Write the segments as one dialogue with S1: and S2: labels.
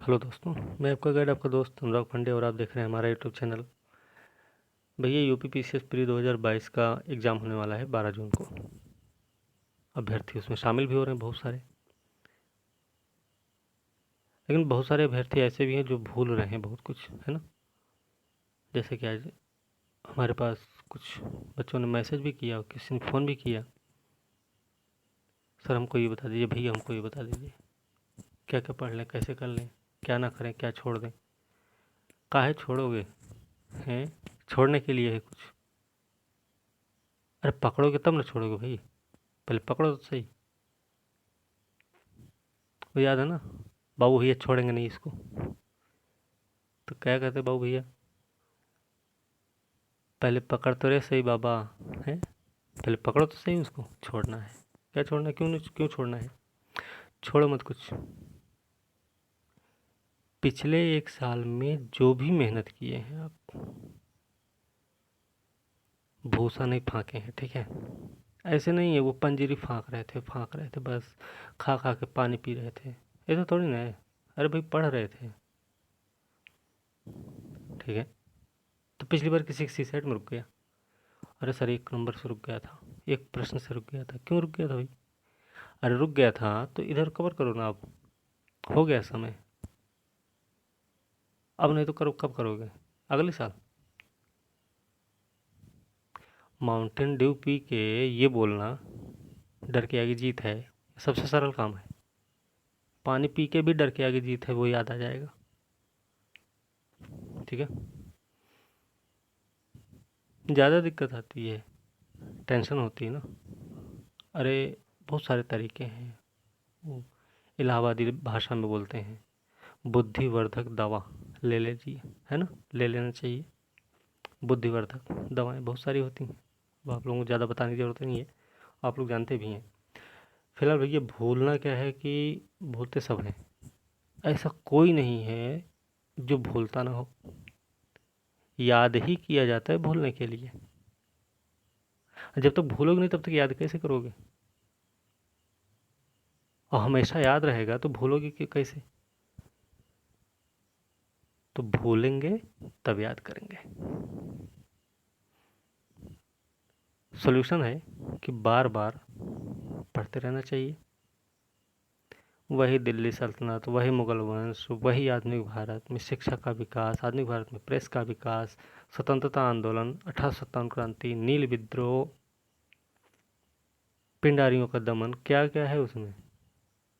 S1: Hello दोस्तों, मैं आपका गाइड आपका दोस्त अनुराग पांडे और आप देख रहे हैं हमारा यूट्यूब चैनल। भैया यूपी पीसीएस प्री 2022 का एग्ज़ाम होने वाला है 12 जून को। अभ्यर्थी उसमें शामिल भी हो रहे हैं बहुत सारे, लेकिन बहुत सारे अभ्यर्थी ऐसे भी हैं जो भूल रहे हैं बहुत कुछ, है ना। जैसे कि आज हमारे पास कुछ बच्चों ने मैसेज भी किया और किसी ने फ़ोन भी किया, सर हमको ये बता दीजिए, भैया हमको ये बता दीजिए क्या क्या पढ़ लें, कैसे कर लें, क्या ना करें, क्या छोड़ दें। काहे छोड़ोगे, हैं छोड़ने के लिए है कुछ। अरे पकड़ोगे तब ना छोड़ोगे भाई, पहले पकड़ो तो सही। वो याद है ना, बाबू भैया छोड़ेंगे नहीं इसको। तो क्या कहते बाबू भैया, पहले पकड़ तो रहे सही बाबा, है पहले पकड़ो तो सही उसको। छोड़ना है क्या, छोड़ना है? क्यों नहीं, क्यों छोड़ना है? छोड़ो मत कुछ। पिछले एक साल में जो भी मेहनत किए हैं आप, भूसा नहीं फाँके हैं, ठीक है। ऐसे नहीं है वो पंजीरी फाँक रहे थे बस, खा खा के पानी पी रहे थे, ऐसा थोड़ी ना है। अरे भाई पढ़ रहे थे, ठीक है। तो पिछली बार किसी सी सेट में रुक गया, अरे सर एक नंबर से रुक गया था, एक प्रश्न से रुक गया था, क्यों रुक गया था भाई? अरे रुक गया था तो इधर कवर करो ना आप, हो गया समय। अब नहीं तो करो, कब करोगे? अगले साल। माउंटेन ड्यू पी के ये बोलना डर के आगे जीत है, सबसे सरल काम है। पानी पी के भी डर के आगे जीत है वो याद आ जाएगा, ठीक है। ज़्यादा दिक्कत आती है, टेंशन होती है ना। अरे बहुत सारे तरीके हैं, वो इलाहाबादी भाषा में बोलते हैं बुद्धिवर्धक दवा ले लीजिए, है ना, ले लेना चाहिए। बुद्धिवर्धक दवाएं बहुत सारी होती हैं, वो आप लोगों को ज़्यादा बताने की ज़रूरत नहीं है, आप लोग जानते भी हैं। फिलहाल भैया भूलना क्या है कि भूलते सब हैं, ऐसा कोई नहीं है जो भूलता ना हो। याद ही किया जाता है भूलने के लिए। जब तक भूलोगे नहीं तब तक याद कैसे करोगे? और हमेशा याद रहेगा तो भूलोगे कि कैसे? तो भूलेंगे तब याद करेंगे। सॉल्यूशन है कि बार बार पढ़ते रहना चाहिए। वही दिल्ली सल्तनत, वही मुगल वंश, वही आधुनिक भारत में शिक्षा का विकास, आधुनिक भारत में प्रेस का विकास, स्वतंत्रता आंदोलन, 1857 क्रांति, नील विद्रोह, पिंडारियों का दमन, क्या क्या है उसमें।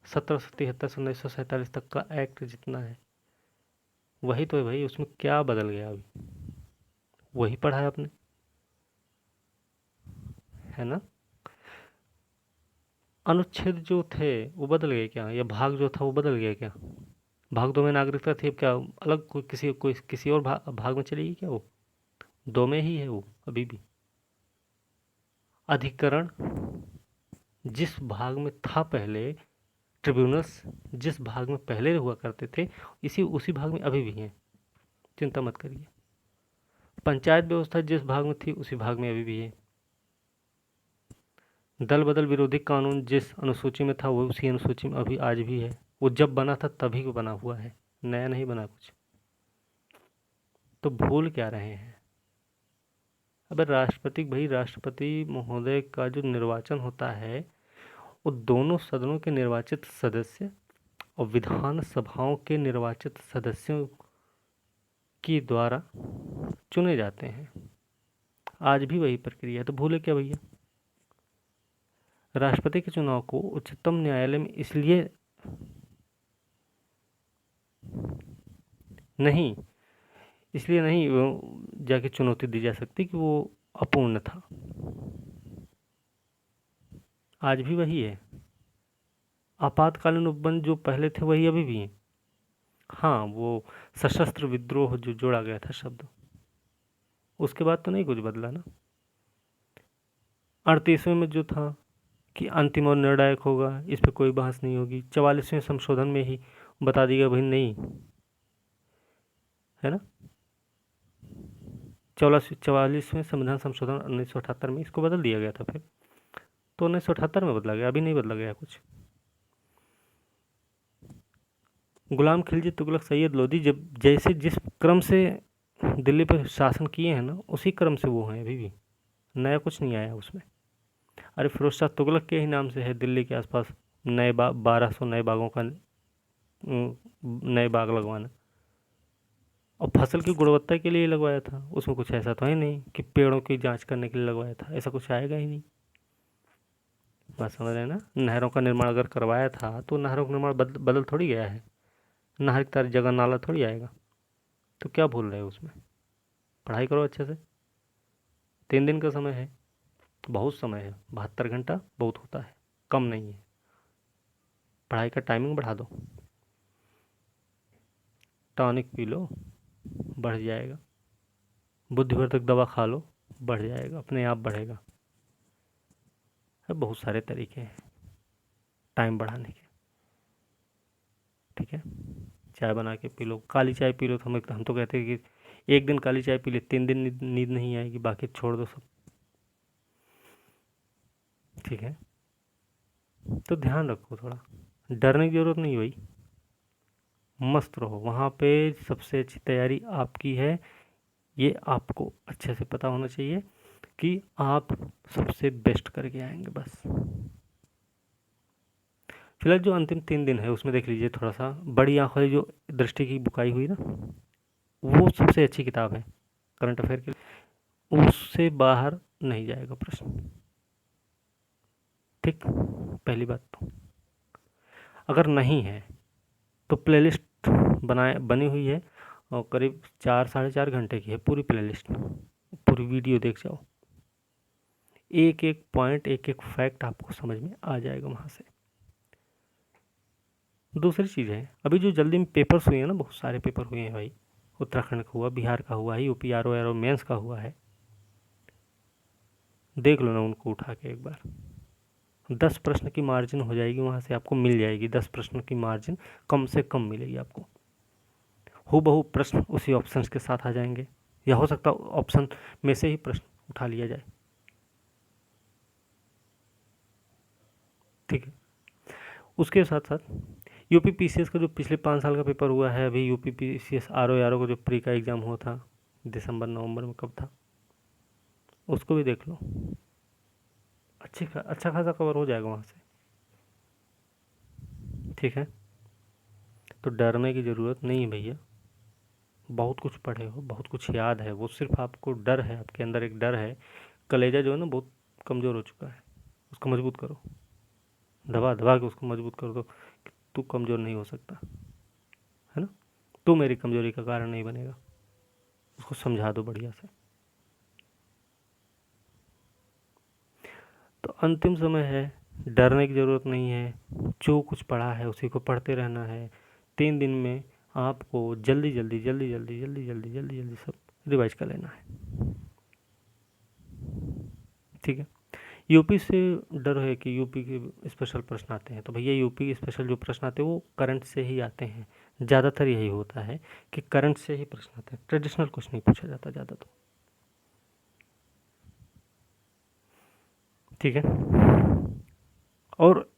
S1: 1773 से 1947 तक का एक्ट जितना है वही तो है भाई, उसमें क्या बदल गया अभी? वही पढ़ा है आपने, है ना। अनुच्छेद जो थे वो बदल गए क्या, या भाग जो था वो बदल गया क्या? भाग दो में नागरिकता थी, अब क्या अलग कोई किसी और भाग में चलेगी क्या वो? दो में ही है वो अभी भी। अधिकरण जिस भाग में था पहले, ट्रिब्यूनल्स जिस भाग में पहले हुआ करते थे, इसी उसी भाग में अभी भी हैं, चिंता मत करिए। पंचायत व्यवस्था जिस भाग में थी उसी भाग में अभी भी है। दल बदल विरोधी कानून जिस अनुसूची में था वो उसी अनुसूची में अभी आज भी है। वो जब बना था तभी को बना हुआ है, नया नहीं बना कुछ। तो भूल क्या रहे हैं? अब राष्ट्रपति महोदय का जो निर्वाचन होता है वो दोनों सदनों के निर्वाचित सदस्य और विधान सभाओं के निर्वाचित सदस्यों के द्वारा चुने जाते हैं। आज भी वही प्रक्रिया है, तो भूले क्या भैया? राष्ट्रपति के चुनाव को उच्चतम न्यायालय में इसलिए नहीं, जाके चुनौती दी जा सकती कि वो अपूर्ण था। आज भी वही है। आपातकालीन उपबंध जो पहले थे वही अभी भी हैं। हाँ, वो सशस्त्र विद्रोह जो जोड़ा गया था शब्द, उसके बाद तो नहीं कुछ बदला ना। 38वें में जो था कि अंतिम और निर्णायक होगा, इस पर कोई बहस नहीं होगी, 44वें संशोधन में ही बता दिया भाई नहीं, है ना। 44वें संविधान संशोधन 1978 में इसको बदल दिया गया था फिर, तो 1978 में बदला गया, अभी नहीं बदला गया कुछ। गुलाम खिलजी तुगलक सैयद लोधी जब जैसे जिस क्रम से दिल्ली पर शासन किए हैं ना, उसी क्रम से वो हैं अभी भी, नया कुछ नहीं आया उसमें। अरे फिरोज शाह तुगलक के ही नाम से है दिल्ली के आसपास नए 1200 नए बागों का नए बाग लगवाना, और फसल की गुणवत्ता के लिए लगवाया था। उसमें कुछ ऐसा तो है नहीं कि पेड़ों की जांच करने के लिए लगवाया था, ऐसा कुछ आएगा ही नहीं। बात समझ रहे हैं ना। नहरों का निर्माण अगर करवाया था तो नहरों का निर्माण बदल थोड़ी गया है, नहर की तरह जगह नाला थोड़ी आएगा। तो क्या भूल रहे हो उसमें, पढ़ाई करो अच्छे से। 3 दिन का समय है, बहुत समय है, 72 घंटा बहुत होता है, कम नहीं है। पढ़ाई का टाइमिंग बढ़ा दो, टॉनिक पी लो बढ़ जाएगा, बुद्धिवर्धक दवा खा लो बढ़ जाएगा, अपने आप बढ़ेगा। बहुत सारे तरीके हैं टाइम बढ़ाने के, ठीक है। चाय बना के पी लो, काली चाय पी लो, तो हम तो कहते हैं कि 1 दिन काली चाय पी ले 3 दिन नींद नहीं आएगी, बाकी छोड़ दो सब, ठीक है। तो ध्यान रखो थोड़ा, डरने की ज़रूरत नहीं भाई, मस्त रहो वहाँ पे। सबसे अच्छी तैयारी आपकी है, ये आपको अच्छे से पता होना चाहिए कि आप सबसे बेस्ट करके आएंगे बस। फिलहाल जो अंतिम 3 दिन है उसमें देख लीजिए थोड़ा सा, बड़ी आँख वाली जो दृष्टि की बुकाई हुई ना, वो सबसे अच्छी किताब है करंट अफेयर के लिए, उससे बाहर नहीं जाएगा प्रश्न, ठीक। पहली बात तो अगर नहीं है तो प्लेलिस्ट बनी हुई है, और करीब 4 साढ़े 4 घंटे की है पूरी प्लेलिस्ट, पूरी वीडियो देख जाओ, एक एक पॉइंट एक एक फैक्ट आपको समझ में आ जाएगा वहाँ से। दूसरी चीज़ है, अभी जो जल्दी में पेपर्स हुए हैं ना, बहुत सारे पेपर हुए हैं भाई, उत्तराखंड का हुआ, बिहार का हुआ है, यूपी आर ओ मेंस का हुआ है, देख लो ना उनको उठा के एक बार। 10 प्रश्न की मार्जिन हो जाएगी, वहाँ से आपको मिल जाएगी 10 प्रश्न की मार्जिन, कम से कम मिलेगी आपको। हूबहू प्रश्न उसी ऑप्शंस के साथ आ जाएंगे, या हो सकता है ऑप्शन में से ही प्रश्न उठा लिया जाए, ठीक है। उसके साथ साथ यूपी पीसीएस का जो पिछले 5 साल का पेपर हुआ है, अभी यूपी पीसीएस आर ओ का जो प्री का एग्ज़ाम हुआ था दिसंबर नवंबर में, कब था, उसको भी देख लो, अच्छा खासा कवर हो जाएगा वहाँ से, ठीक है। तो डरने की ज़रूरत नहीं है भैया, बहुत कुछ पढ़े हो, बहुत कुछ याद है, वो सिर्फ आपको डर है, आपके अंदर एक डर है, कलेजा जो है ना बहुत कमज़ोर हो चुका है, उसको मजबूत करो, दबा दबा के उसको मजबूत कर दो कि तू कमज़ोर नहीं हो सकता है ना, तू मेरी कमज़ोरी का कारण नहीं बनेगा, उसको समझा दो बढ़िया से। तो अंतिम समय है, डरने की ज़रूरत नहीं है, जो कुछ पढ़ा है उसी को पढ़ते रहना है। 3 दिन में आपको जल्दी जल्दी जल्दी जल्दी जल्दी जल्दी जल्दी जल्दी सब रिवाइज कर लेना है, ठीक है। यूपी से डर है कि यूपी के स्पेशल प्रश्न आते हैं, तो भैया यूपी के स्पेशल जो प्रश्न आते हैं वो करंट से ही आते हैं, ज़्यादातर यही होता है कि करंट से ही प्रश्न आते हैं, ट्रेडिशनल कुछ नहीं पूछा जाता ज़्यादा, तो ठीक है। और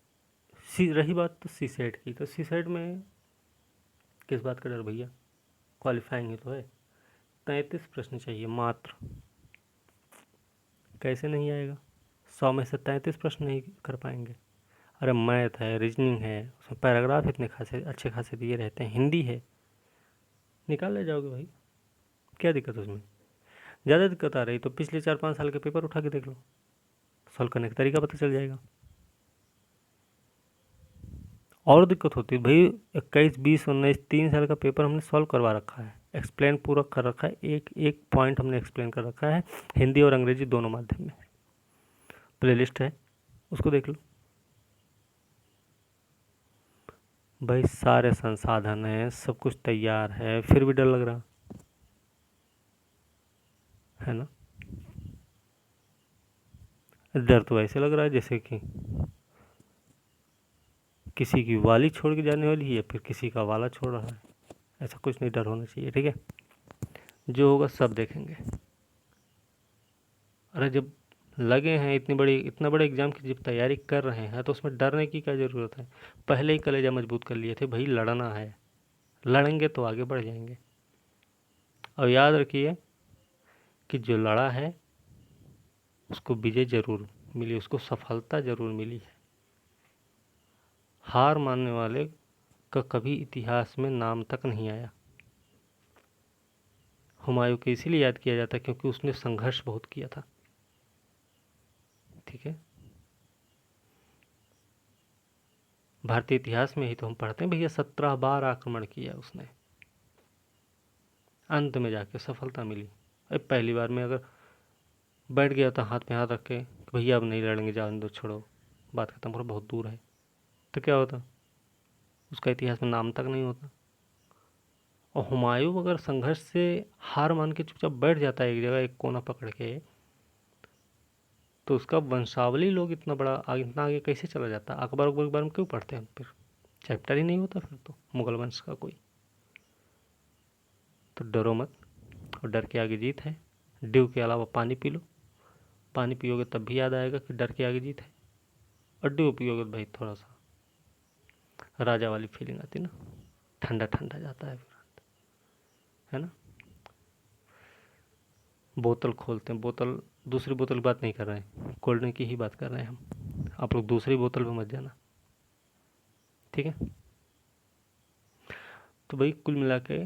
S1: रही बात तो सी सेट की, तो सी सेट में किस बात का डर भैया, क्वालिफाइंग ही तो है, 33 प्रश्न चाहिए मात्र, कैसे नहीं आएगा, 100 में से 33 प्रश्न नहीं कर पाएंगे। अरे मैथ है, रीजनिंग है, उसमें पैराग्राफ इतने खासे अच्छे खासे दिए रहते हैं, हिंदी है, निकाल ले जाओगे भाई, क्या दिक्कत उसमें। ज़्यादा दिक्कत आ रही तो पिछले 4 5 साल के पेपर उठा के देख लो, सॉल्व करने का तरीका पता चल जाएगा। और दिक्कत होती है भाई, 21 20 19 3 साल का पेपर हमने सॉल्व करवा रखा है, एक्सप्लेन पूरा कर रखा है, एक एक पॉइंट हमने एक्सप्लेन कर रखा है, हिंदी और अंग्रेजी दोनों माध्यम में, प्लेलिस्ट है उसको देख लो भाई, सारे संसाधन हैं, सब कुछ तैयार है, फिर भी डर लग रहा है ना। डर तो ऐसे लग रहा है जैसे कि किसी की वाली छोड़ के जाने वाली है या फिर किसी का वाला छोड़ रहा है, ऐसा कुछ नहीं डर होना चाहिए, ठीक है। जो होगा सब देखेंगे। अरे जब लगे हैं इतना बड़े एग्ज़ाम की जब तैयारी कर रहे हैं तो उसमें डरने की क्या ज़रूरत है, पहले ही कलेजा मजबूत कर लिए थे भाई, लड़ना है, लड़ेंगे तो आगे बढ़ जाएंगे। और याद रखिए कि जो लड़ा है उसको विजय जरूर मिली, उसको सफलता जरूर मिली है। हार मानने वाले का कभी इतिहास में नाम तक नहीं आया। हुमायूं को इसीलिए याद किया जाता है क्योंकि उसने संघर्ष बहुत किया था। ठीक है, भारतीय इतिहास में ही तो हम पढ़ते हैं भैया 17 बार आक्रमण किया उसने, अंत में जाके सफलता मिली। अब पहली बार में अगर बैठ गया था हाथ में हाथ रख के भैया अब नहीं लड़ेंगे, जान दो, छोड़ो, बात खत्म करो, बहुत दूर है, तो क्या होता, उसका इतिहास में नाम तक नहीं होता। और हुमायूं अगर संघर्ष से हार मान के चुपचाप बैठ जाता है एक जगह, एक कोना पकड़ के, तो उसका वंशावली लोग इतना आगे कैसे चला जाता। अकबर के बारे में क्यों पढ़ते हैं, फिर चैप्टर ही नहीं होता फिर तो मुगल वंश का कोई। तो डरो मत, और डर के आगे जीत है। ड्यू के अलावा पानी पी लो, पानी पियोगे तब भी याद आएगा कि डर के आगे जीत है। और ड्यू पियोगे तो भाई थोड़ा सा राजा वाली फीलिंग आती ना, ठंडा ठंडा जाता है फिर, है ना। बोतल खोलते हैं, बोतल, दूसरी बोतल की बात नहीं कर रहे हैं, कोल्ड ड्रिंक की ही बात कर रहे हैं हम। आप लोग दूसरी बोतल पे मत जाना, ठीक है। तो भाई कुल मिला के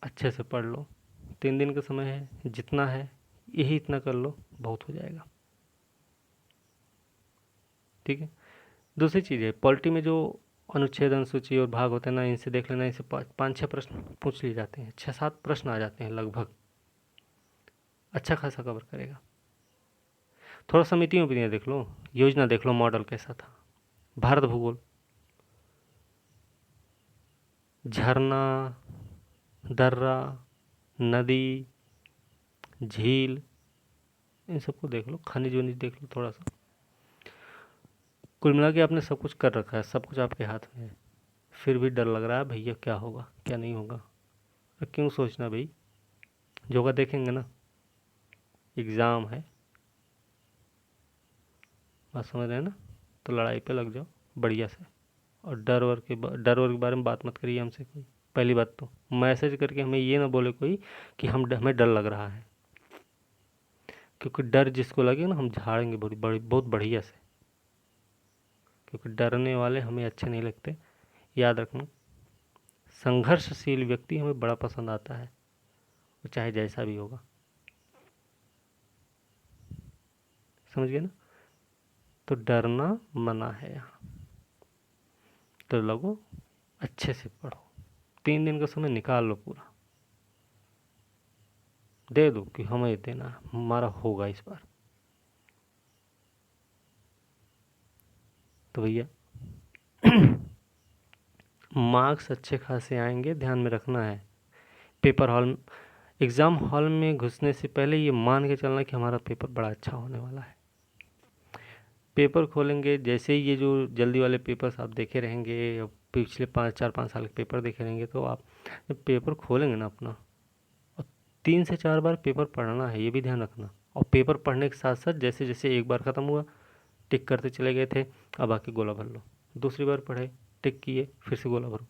S1: अच्छे से पढ़ लो, 3 दिन का समय है, जितना है यही इतना कर लो, बहुत हो जाएगा। ठीक है। दूसरी चीज़ है, पॉलिटी में जो अनुच्छेद अनुसूची और भाग होते हैं ना, इनसे देख लेना, इनसे 5-6 प्रश्न पूछ लिए जाते हैं, 6-7 प्रश्न आ जाते हैं लगभग, अच्छा खासा कवर करेगा। थोड़ा समिति में भी देख लो, योजना देख लो, मॉडल कैसा था। भारत भूगोल, झरना, दर्रा, नदी, झील, इन सबको देख लो, खनिज वनिज देख लो थोड़ा सा। कुल मिला के आपने सब कुछ कर रखा है, सब कुछ आपके हाथ में है, फिर भी डर लग रहा है भैया क्या होगा क्या नहीं होगा। तो क्यों सोचना भाई, जो होगा देखेंगे ना, एग्ज़ाम है, बात समझ रहे हैं ना। तो लड़ाई पे लग जाओ बढ़िया से, और डर वर के बारे में बात मत करिए हमसे कोई। पहली बात तो मैसेज करके हमें ये ना बोले कोई कि हमें डर लग रहा है, क्योंकि डर जिसको लगे ना हम झाड़ेंगे बहुत बढ़िया से, क्योंकि डरने वाले हमें अच्छे नहीं लगते। याद रखना, संघर्षशील व्यक्ति हमें बड़ा पसंद आता है, वो चाहे जैसा भी होगा, समझ गए ना। तो डरना मना है यहाँ, तो लगो अच्छे से पढ़ो, 3 दिन का समय निकाल लो, पूरा दे दो कि हमें देना, हमारा होगा इस बार। तो भैया मार्क्स अच्छे खासे आएंगे, ध्यान में रखना है। पेपर हॉल, एग्ज़ाम हॉल में घुसने से पहले ये मान के चलना कि हमारा पेपर बड़ा अच्छा होने वाला है। पेपर खोलेंगे जैसे ही, ये जो जल्दी वाले पेपर्स आप देखे रहेंगे, पिछले 4-5 साल के पेपर देखे रहेंगे, तो आप जब पेपर खोलेंगे ना अपना, और 3 से 4 बार पेपर पढ़ना है, ये भी ध्यान रखना। और पेपर पढ़ने के साथ साथ जैसे जैसे एक बार ख़त्म हुआ टिक करते चले गए थे, अब आके गोला भर लो। दूसरी बार पढ़े, टिक किए, फिर से गोला भरो।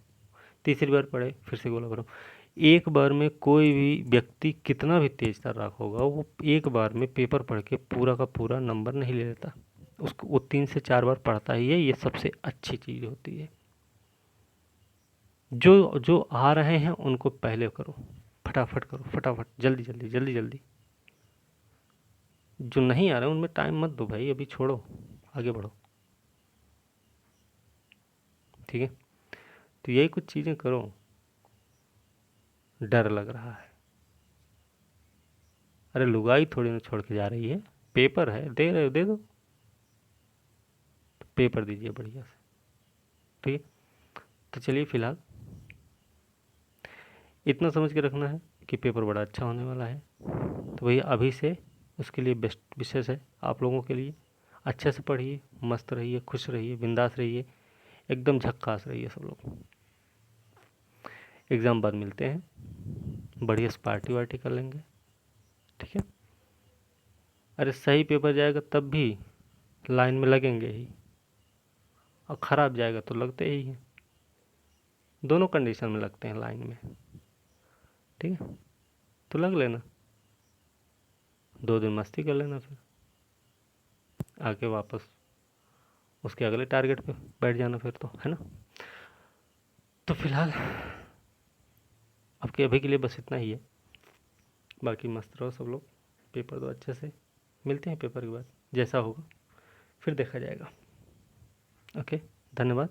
S1: तीसरी बार पढ़े, फिर से गोला भरो। एक बार में कोई भी व्यक्ति कितना भी तेज तर्राक होगा, वो एक बार में पेपर पढ़ के पूरा का पूरा नंबर नहीं ले लेता, उसको वो 3 से 4 बार पढ़ता ही है। ये सबसे अच्छी चीज़ होती है। जो जो आ रहे हैं उनको पहले करो, फटाफट करो, फटाफट, जल्दी जल्दी जल्दी जल्दी। जो नहीं आ रहे हैं उनमें टाइम मत दो भाई, अभी छोड़ो, आगे बढ़ो, ठीक है। तो यही कुछ चीज़ें करो। डर लग रहा है, अरे लुगाई थोड़ी ना छोड़ के जा रही है, पेपर है, दे रहे हो दे दो, तो पेपर दीजिए बढ़िया से, ठीक है। तो चलिए फिलहाल इतना समझ के रखना है कि पेपर बड़ा अच्छा होने वाला है। तो भैया अभी से उसके लिए बेस्ट विशेष है आप लोगों के लिए। अच्छे से पढ़िए, मस्त रहिए, खुश रहिए, बिंदास रहिए, एकदम झक्कास रहिए सब लोग। एग्ज़ाम बाद मिलते हैं, बढ़िया से पार्टी वार्टी कर लेंगे, ठीक है। अरे सही पेपर जाएगा तब भी लाइन में लगेंगे ही, और ख़राब जाएगा तो लगते ही हैं। दोनों कंडीशन में लगते हैं लाइन में, ठीक है। तो लग लेना, 2 दिन मस्ती कर लेना, फिर आके वापस उसके अगले टारगेट पे बैठ जाना फिर, तो है ना। तो फिलहाल आपके अभी के लिए बस इतना ही है। बाकी मस्त रहो सब लोग, पेपर दो अच्छे से, मिलते हैं पेपर के बाद, जैसा होगा फिर देखा जाएगा। ओके, धन्यवाद।